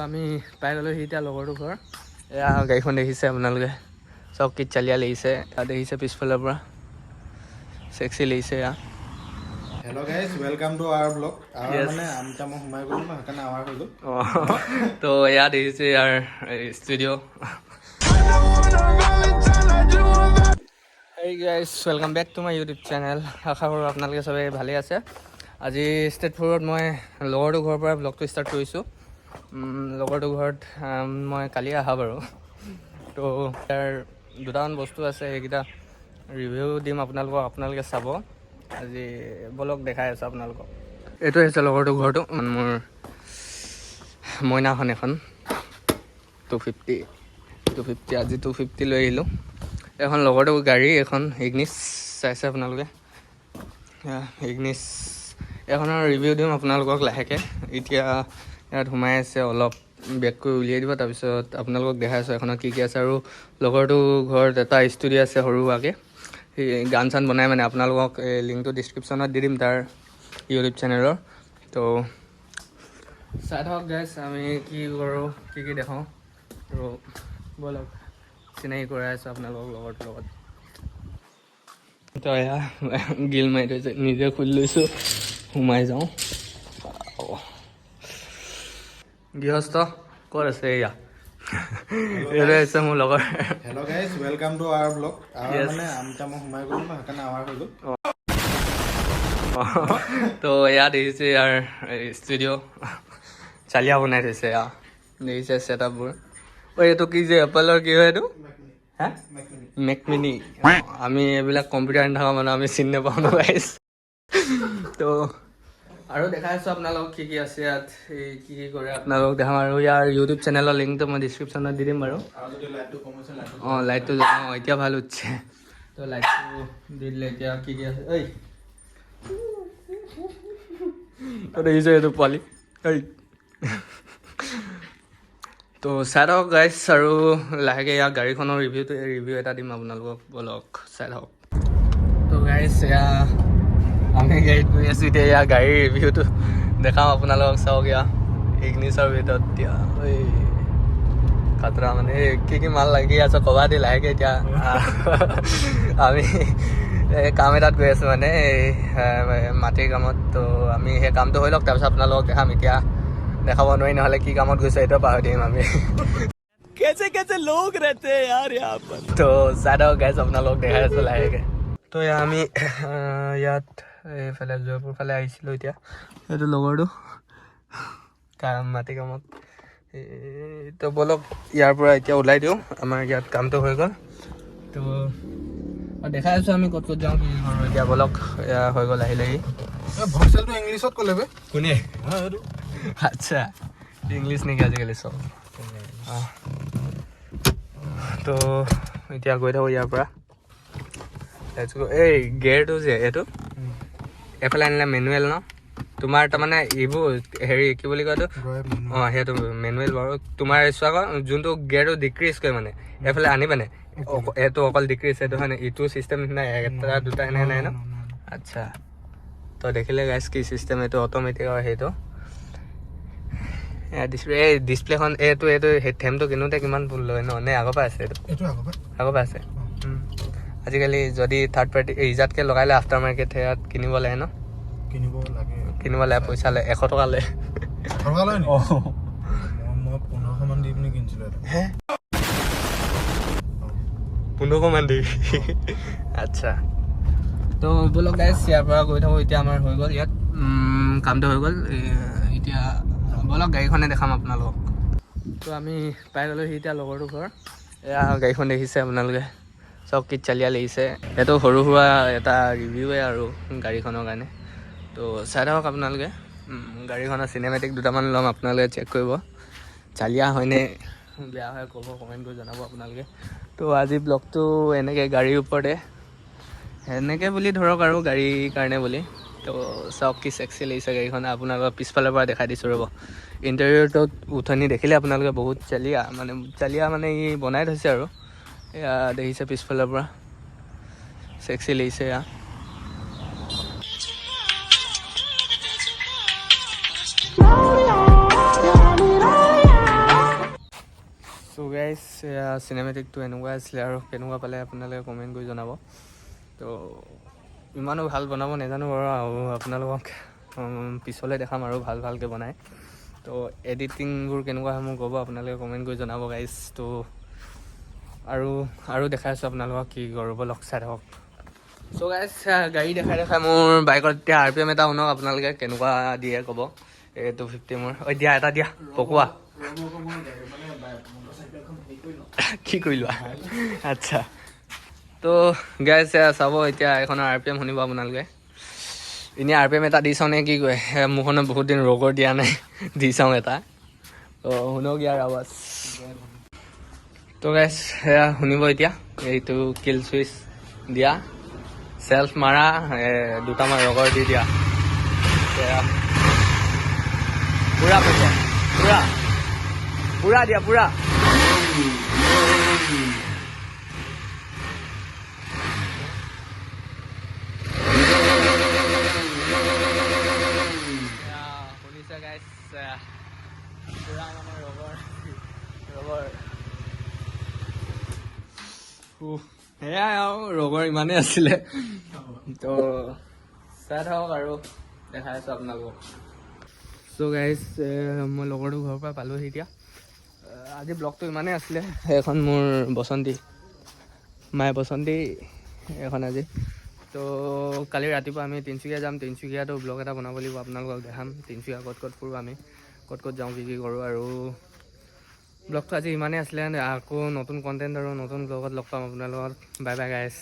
আমি পাই গ'লোহি এতিয়া লগৰটো ঘৰ এয়া গাড়ীখন দেখিছে আপোনালোকে চব কিট চালিয়া লাগিছে ইয়াত দেখিছে পিছফালৰ পৰা সেক্সি লাগিছে এয়া Hello guys, welcome to our vlog. Our মানে আমটা মই সোমাই গ'লো না সেইকাৰণে আৱাৰ হৈ গ'ল। তো ইয়াত দেখিছে ইয়াৰ studio' Hey guys, welcome back to my YouTube channel. আশা কৰোঁ আপোনালোকে সবে ভালে আছে। আজি ষ্টেট ফ'ৰত মই লগৰটো ঘৰৰ পৰা ব্লগটো ষ্টাৰ্ট কৰিছোঁ। লগৰটো ঘৰত মই কালি আহা বাৰু তো তাৰ দুটামান বস্তু আছে সেইকেইটা ৰিভিউ দিম আপোনালোকে চাব আজি ব্লগ দেখাই আছোঁ আপোনালোকক এইটো হৈছে লগৰটো ঘৰটো মোৰ মইনাখন এখন 250 আজি 250 লৈ আহিলোঁ এখন লগৰটো গাড়ী এখন ইগনিছ চাইছে আপোনালোকে ইগনিছ এখনৰ ৰিভিউ দিম আপোনালোকক লাহেকৈ এতিয়া ইয়াত সোমাই আছে অলপ বেক কৰি উলিয়াই দিব তাৰপিছত আপোনালোকক দেখাই আছোঁ এখনত কি আছে আৰু লগৰটো ঘৰত এটা ষ্টুডিঅ' আছে সৰু সুৰাকৈ সেই গান চান বনাই মানে আপোনালোকক লিংকটো ডিছক্ৰিপশ্যনত দি দিম তাৰ ইউটিউব চেনেলৰ তো চাই থাকক গাইছ আমি কি কৰোঁ কি দেখাওঁ আৰু ব'লক চিনাকি কৰাই আছোঁ আপোনালোকক লগৰটোৰ লগত তো এয়া গিল মাৰি থৈছে নিজে খুলি লৈছোঁ সোমাই যাওঁ গৃহস্থ ক'ত আছে এয়া এইটো হৈছে মোৰ লগৰ Hello guys, welcome to our vlog. Our মানে আমটা মই সোমাই গ'লো না সেইকাৰণে আৱাৰ হৈ গ'ল। তো ইয়াত দেখিছে ইয়াৰ ষ্টুডিঅ' চালিয়া বনাই থৈছে এয়া দেখিছে ছেটআপবোৰ এইটো কি যে এপলৰ কি হয় এইটো হা মেকমিনি আমি এইবিলাক কম্পিউটাৰ নাথাকা মানুহ আমি চিনি নাপাওঁ ন গাইছ তো আৰু দেখাই আছোঁ আপোনালোকক কি আছে ইয়াত এই কি কৰে আপোনালোকক দেখাম আৰু ইয়াৰ ইউটিউব চেনেলৰ লিংকটো মই ডিছক্ৰিপশ্যনত দি দিম বাৰু অঁ লাইটটো অঁ এতিয়া ভাল উঠছে তো লাইটটো দি দিলে এতিয়া কি আছে ঐ তো দেখিছে এইটো পোৱালি ঐ তো চাই থাকক গাইছ আৰু লাহেকৈ ইয়াৰ গাড়ীখনৰ ৰিভিউ এটা দিম আপোনালোকক বলক চাই থাকক তো গাইছ এয়া আমি গাড়ীত গৈ আছোঁ এতিয়া ইয়াৰ গাড়ীৰ ৰিভিউটো দেখাম আপোনালোকক চাওক এয়া ইগনিছৰ ভিতৰত এতিয়া ঐ খাতৰা মানে কি মাল লাগি আছে ক'বা দেই লাহেকৈ এতিয়া আমি কাম এটাত গৈ আছোঁ মানে মাটিৰ কামত তো আমি সেই কামটো হৈ লওক তাৰপিছত আপোনালোকক দেখাম এতিয়া দেখাব নোৱাৰি নহ'লে কি কামত গৈছে এইটো পাহৰি দিম আমি কেছে লোক ৰেতে ইয়াৰ ইয়াৰ পৰা তো চাই থাকক গাইছ আপোনালোকক দেখাই আছোঁ লাহেকৈ তো আমি ইয়াত এইফালে জয়পুৰ ফালে আহিছিলোঁ এতিয়া এইটো লগৰটো মাটি কামত তো বলক ইয়াৰ পৰা এতিয়া ওলাই দিওঁ আমাৰ ইয়াত কামটো হৈ গ'ল তো দেখাই আছোঁ আমি ক'ত যাওঁ কি কৰোঁ এতিয়া বলক এয়া হৈ গ'ল আহিলেহি ভইচেলটো ইংলিছত ক'লে বে কোনে আচ্ছা ইংলিছ নেকি আজিকালি চব তো এতিয়া গৈ থাকোঁ ইয়াৰ পৰা এই গেৰটো যে এইটো এইফালে আনিলে মেনুৱেল ন তোমাৰ তাৰমানে এইবোৰ হেৰি কি বুলি কয় এইটো অঁ সেইটো মেনুৱেল বাৰু তোমাৰ চোৱা আকৌ যোনটো গেৰটো ডিক্ৰিজ কৰে মানে এইফালে আনিবানে এইটো অকল ডিক্ৰিজ এইটো হয় নাই ইটো চিষ্টেম নিচিনা এটা দুটা এনে নাই ন আচ্ছা তো দেখিলে গাইছ কি চিষ্টেম এইটো অট'মেটিক আৰু সেইটো এই ডিছপ্লেখন এইটো থেমটো কিনোতে কিমান লয় ন নে আগৰ পৰা আছে এইটো আগৰ পৰা আছে আজিকালি যদি থাৰ্ড পাৰ্টি ইজাতকৈ লগাই লয় আফটাৰ মাৰ্কেট সেয়াত কিনিব লাগে ন কিনিব লাগে পইচা লয় 100 টকা লয় 1500 মান দি পিনে কিনিছিলোঁ হে 1500 মান দি আচ্ছা তো বলক গাইছ ইয়াৰ পৰা গৈ থাকোঁ এতিয়া আমাৰ হৈ গ'ল ইয়াত কামটো হৈ গ'ল এতিয়া বলক গাড়ীখনে দেখাম আপোনালোকক তো আমি পাই গ'লোহি এতিয়া লগৰটো ঘৰ এয়া গাড়ীখন দেখিছে আপোনালোকে চব কিট চালিয়া লাগিছে এইটো সৰু সুৰা এটা ৰিভিউৱে আৰু গাড়ীখনৰ কাৰণে তো চাই থাকক আপোনালোকে গাড়ীখনৰ চিনেমেটিক দুটামান ল'ম আপোনালোকে চেক কৰিব চালিয়া হয়নে বেয়া হয় ক'ব কমেণ্ট কৰি জনাব আপোনালোকে তো আজি ব্লগটো এনেকৈ গাড়ীৰ ওপৰতে সেনেকৈ বুলি ধৰক আৰু গাড়ীৰ কাৰণে বুলি তো চাওক কি চেক্সি লাগিছে গাড়ীখন আপোনালোকৰ পিছফালৰ পৰা দেখাই দিছোঁ ৰ'ব ইণ্টেৰিয়ৰটোত উঠনি দেখিলে আপোনালোকে বহুত চালিয়া মানে ই বনাই থৈছে আৰু এয়া দেখিছে পিছফালৰ পৰা চেক্সি লাগিছে এয়া গাইজ চিনেমেটিকটো এনেকুৱা আছিলে আৰু কেনেকুৱা পালে আপোনালোকে কমেণ্ট কৰি জনাব। তো ইমানো ভাল বনাব নাজানো বাৰু, আৰু আপোনালোকক পিছলৈ দেখাম আৰু ভালকৈ বনাই। তো এডিটিংবোৰ কেনেকুৱা হয় মোক ক'ব, আপোনালোকে কমেণ্ট কৰি জনাব গাইজ। তো আৰু দেখাই আছোঁ আপোনালোকক কি কৰিব, লগ চাই থাকক। চ' গাইজ গাড়ী দেখাই মোৰ বাইকত এতিয়া RPM এটা শুনক আপোনালোকে কেনেকুৱা দিয়ে ক'ব। 250 মোৰ দিয়া এটা দিয়া পকোৱা কি কৰিলো আচ্ছা। তো গাইজ চাব এতিয়া এইখনৰ RPM শুনিব আপোনালোকে। এনেই RPM এটা দি চাওঁ নে কি কয়, মোৰখনে বহুত দিন ৰগৰ দিয়া নাই, দি চাওঁ এটা। তো শুনক ইয়াৰ আৱাজ। তো গাইজ সেয়া শুনিব এতিয়া। এইটো কিল চুইচ দিয়া, চেল্ফ মাৰা, দুটামান ৰগৰ দি দিয়া, পুৰা পকোৱা, পুৰা দিয়া পুৰা। শুনিছে গাইজ, পুৰা মানে ৰগৰ সেয়াই আৰু ৰগৰ ইমানেই আছিলে। তো চাই থাকক আৰু দেখাই আছোঁ আপোনালোকক। চ' গাইজ মই লগৰটো ঘৰৰ পৰা পালোঁহি এতিয়া। আজি ব্লগটো ইমানেই আছিলে। এখন মোৰ মায়ে বসন্তী এখন আজি। তো কালি ৰাতিপুৱা আমি তিনিচুকীয়া যাম, তিনিচুকীয়াতো ব্লগ এটা বনাব লাগিব, আপোনালোকক দেখাম তিনিচুকীয়া ক'ত ফুৰোঁ আমি, ক'ত যাওঁ, কি কৰোঁ। আৰু ব্লগটো আজি ইমানেই আছিলে। আকৌ নতুন কণ্টেণ্ট আৰু নতুন ব্লগত লগ পাম আপোনালোকক। Bye bye guys.